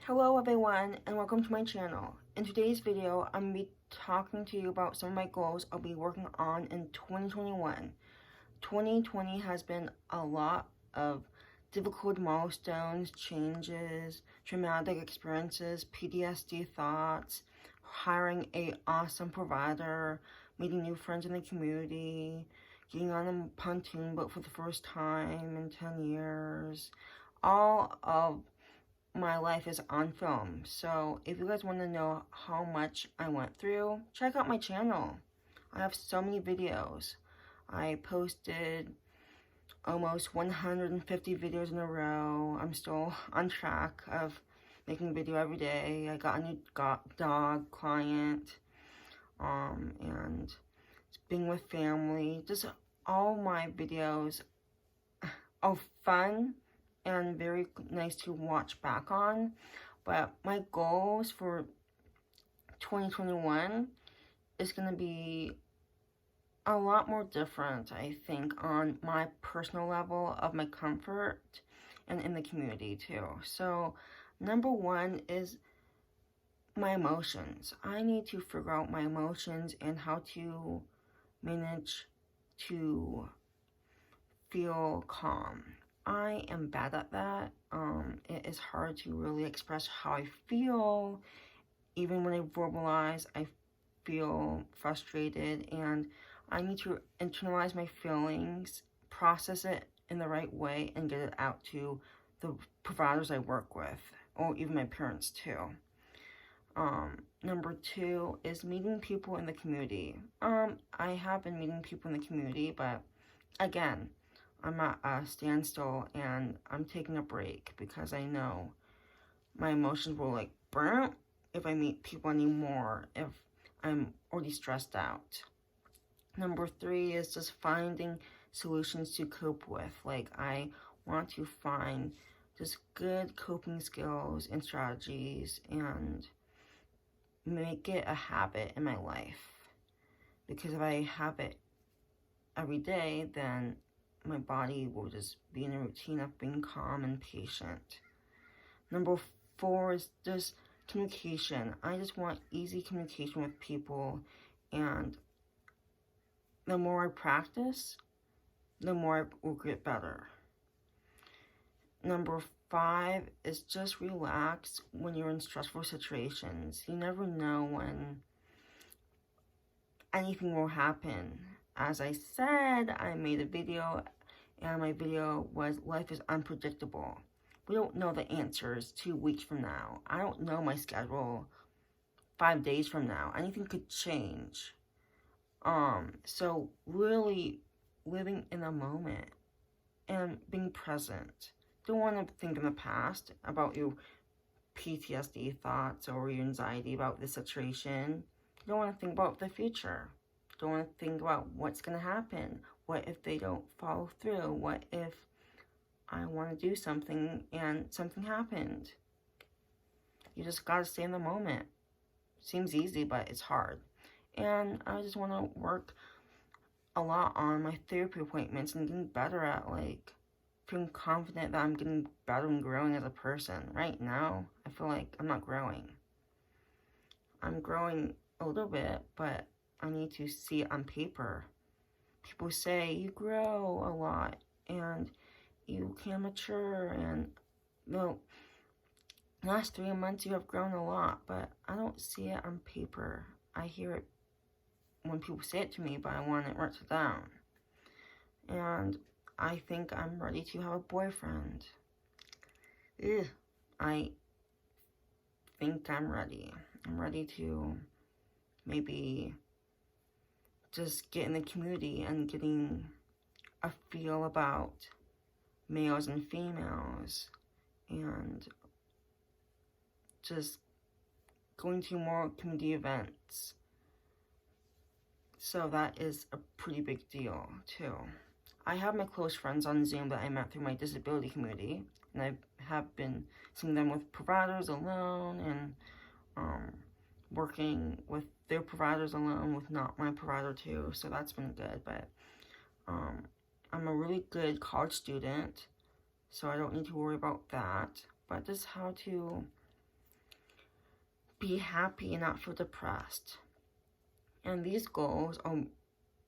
Hello everyone and welcome to my channel. In today's video, I'm going to be talking to you about some of my goals I'll be working on in 2021. 2020 has been a lot of difficult milestones, changes, traumatic experiences, PTSD thoughts, hiring a awesome provider, meeting new friends in the community, getting on a pontoon boat for the first time in 10 years. All of my life is on film. So if you guys want to know how much I went through, check out my channel. I have so many videos. I posted almost 150 videos in a row. I'm still on track of making a video every day. I got a new dog client, and being with family. Just all my videos are fun and very nice to watch back on. But my goals for 2021 is going to be a lot more different, I think, on my personal level of my comfort and in the community too. So number one is my emotions. I need to figure out my emotions and how to manage to feel calm. I am bad at that. It is hard to really express how I feel. Even when I verbalize, I feel frustrated, and I need to internalize my feelings, process it in the right way, and get it out to the providers I work with, or even my parents too. Number two is meeting people in the community. I have been meeting people in the community, but again, I'm at a standstill and I'm taking a break because I know my emotions will like burn if I meet people anymore, if I'm already stressed out. Number three is just finding solutions to cope with. Like, I want to find just good coping skills and strategies and make it a habit in my life. Because if I have it every day, then my body will just be in a routine of being calm and patient. Number four is just communication. I just want easy communication with people, and the more I practice, the more I will get better. Number five is just relax when you're in stressful situations. You never know when anything will happen. As I said, I made a video, and my video was life is unpredictable. We don't know the answers 2 weeks from now. I don't know my schedule 5 days from now. Anything could change. So really living in the moment and being present. Don't want to think in the past about your PTSD thoughts or your anxiety about the situation. You don't want to think about the future. Don't want to think about what's going to happen. What if they don't follow through? What if I want to do something and something happened? You just got to stay in the moment. Seems easy, but it's hard. And I just want to work a lot on my therapy appointments and getting better at, like, feeling confident that I'm getting better and growing as a person. Right now, I feel like I'm not growing. I'm growing a little bit, but I need to see it on paper. People say you grow a lot and you can mature, and the last 3 months you have grown a lot, but I don't see it on paper. I hear it when people say it to me, but I want it written down. And I think I'm ready to have a boyfriend. I think I'm ready. I'm ready to maybe just get in the community and getting a feel about males and females, and just going to more community events. So that is a pretty big deal too. I have my close friends on Zoom that I met through my disability community, and I have been seeing them with providers alone, and working with their providers alone with not my provider too, so that's been good. But I'm a really good college student, so I don't need to worry about that, but just how to be happy and not feel depressed. And these goals are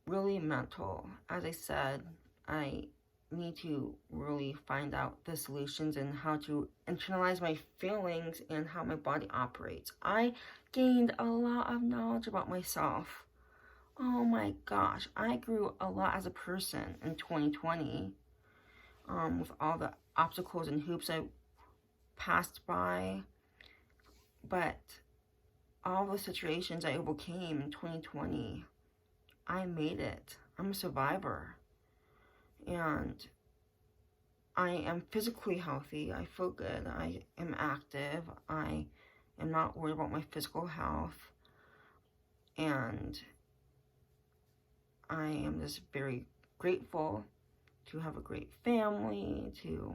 really mental. As I said, I need to really find out the solutions and how to internalize my feelings and how my body operates. I gained a lot of knowledge about myself. Oh my gosh, I grew a lot as a person in 2020 with all the obstacles and hoops I passed by. But all the situations I overcame in 2020, I made it. I'm a survivor. And I am physically healthy. I feel good. I am active. I am not worried about my physical health. And I am just very grateful to have a great family, to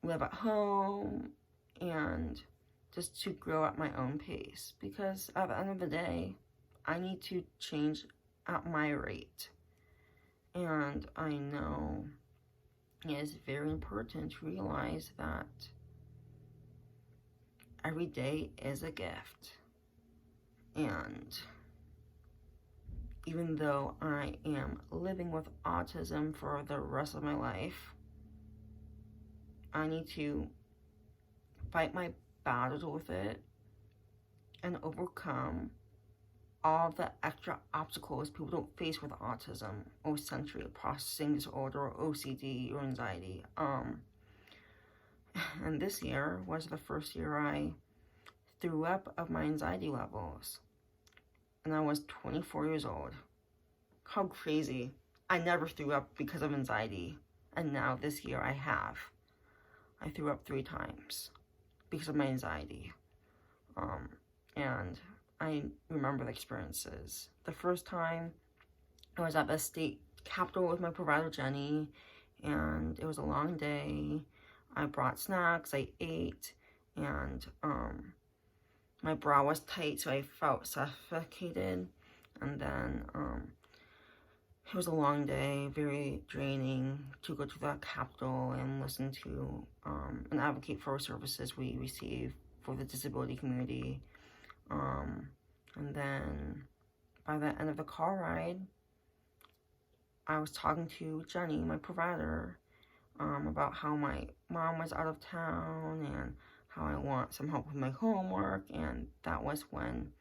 live at home, and just to grow at my own pace. Because at the end of the day, I need to change at my rate. And I know it is very important to realize that every day is a gift. And even though I am living with autism for the rest of my life, I need to fight my battles with it and overcome all the extra obstacles people don't face with autism or sensory processing disorder or OCD or anxiety. And this year was the first year I threw up of my anxiety levels. And I was 24 years old. How crazy. I never threw up because of anxiety. And now this year I have. I threw up 3 times because of my anxiety. And I remember the experiences. The first time, I was at the state capitol with my provider, Jenny, and it was a long day. I brought snacks, I ate, and my bra was tight, so I felt suffocated. And then it was a long day, very draining to go to the capitol and listen to and advocate for services we receive for the disability community. And then by the end of the car ride, I was talking to Jenny, my provider, about how my mom was out of town and how I want some help with my homework. And that was when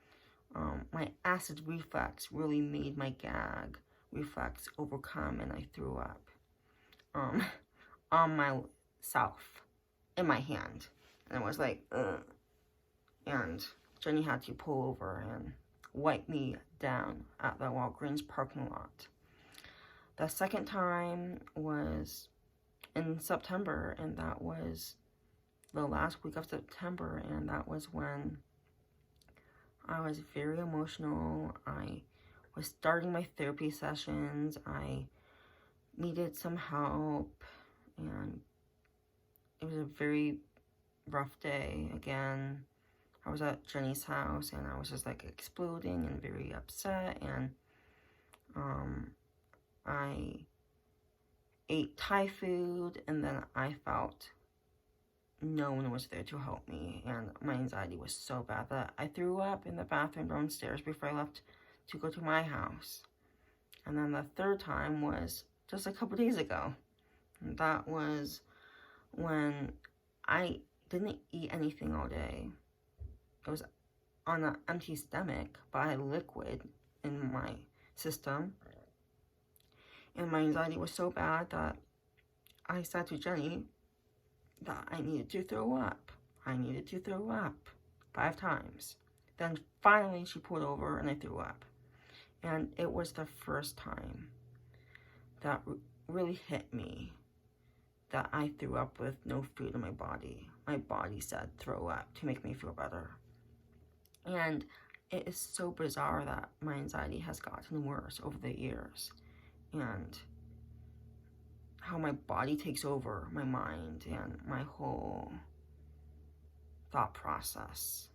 my acid reflux really made my gag reflex overcome, and I threw up on myself in my hand. And it was like, ugh. And Jenny had to pull over and wipe me down at the Walgreens parking lot. The second time was in September, and that was the last week of September, and that was when I was very emotional. I was starting my therapy sessions. I needed some help, and it was a very rough day. Again, I was at Jenny's house, and I was just like exploding and very upset, and I ate Thai food, and then I felt no one was there to help me, and my anxiety was so bad that I threw up in the bathroom downstairs before I left to go to my house. And then the third time was just a couple days ago. And that was when I didn't eat anything all day. It was on an empty stomach, but I had liquid in my system. And my anxiety was so bad that I said to Jenny that I needed to throw up. I needed to throw up 5 times. Then finally she pulled over and I threw up. And it was the first time that really hit me that I threw up with no food in my body. My body said throw up to make me feel better. And it is so bizarre that my anxiety has gotten worse over the years. And how my body takes over my mind and my whole thought process.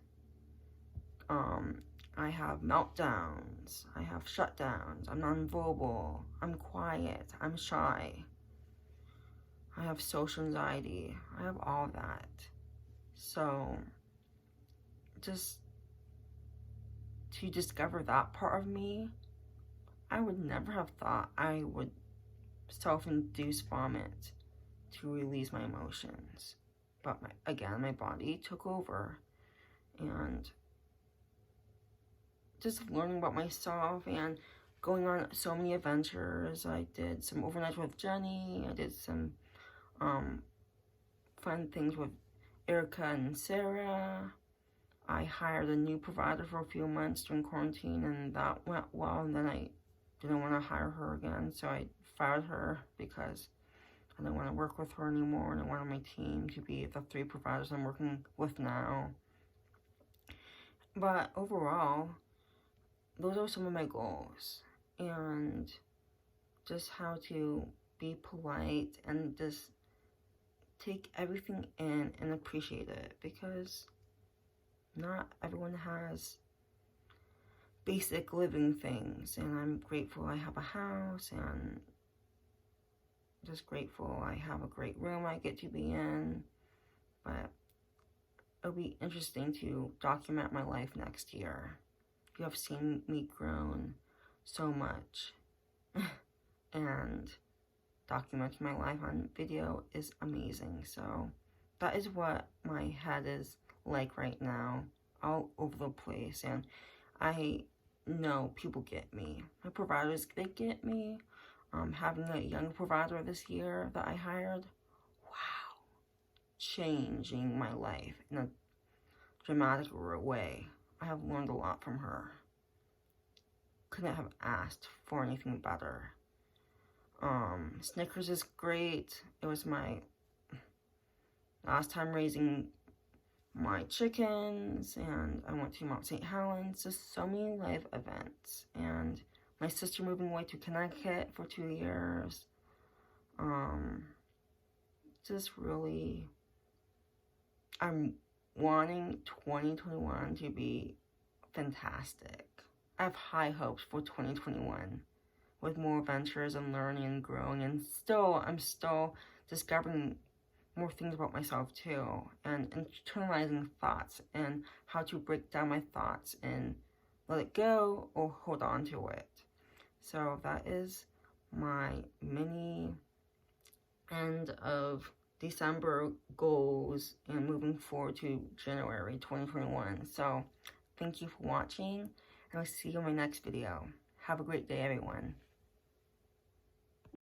I have meltdowns, I have shutdowns, I'm nonverbal, I'm quiet, I'm shy, I have social anxiety, I have all that. So just to discover that part of me. I would never have thought I would self-induce vomit to release my emotions. But again, my body took over. And just learning about myself and going on so many adventures. I did some overnights with Jenny. I did some fun things with Erica and Sarah. I hired a new provider for a few months during quarantine, and that went well. And then I didn't want to hire her again, so I fired her because I didn't want to work with her anymore, and I wanted my team to be the 3 providers I'm working with now. But overall, those are some of my goals, and just how to be polite and just take everything in and appreciate it, because not everyone has basic living things, and I'm grateful I have a house, and just grateful I have a great room I get to be in. But it'll be interesting to document my life next year. You have seen me grown so much, and documenting my life on video is amazing. So that is what my head is like right now, all over the place. And I know people get me. My providers, they get me. Having a young provider this year that I hired, wow, changing my life in a dramatic way. I have learned a lot from her. Couldn't have asked for anything better. Snickers is great. It was my last time raising my chickens, and I went to Mount St. Helens. Just so many life events. And my sister moving away to Connecticut for 2 years. Just really, I'm wanting 2021 to be fantastic. I have high hopes for 2021 with more adventures and learning and growing, and I'm still discovering more things about myself too, and internalizing thoughts and how to break down my thoughts and let it go or hold on to it. So that is my mini end of December goals and moving forward to January 2021. So thank you for watching, and I'll see you in my next video. Have a great day, everyone.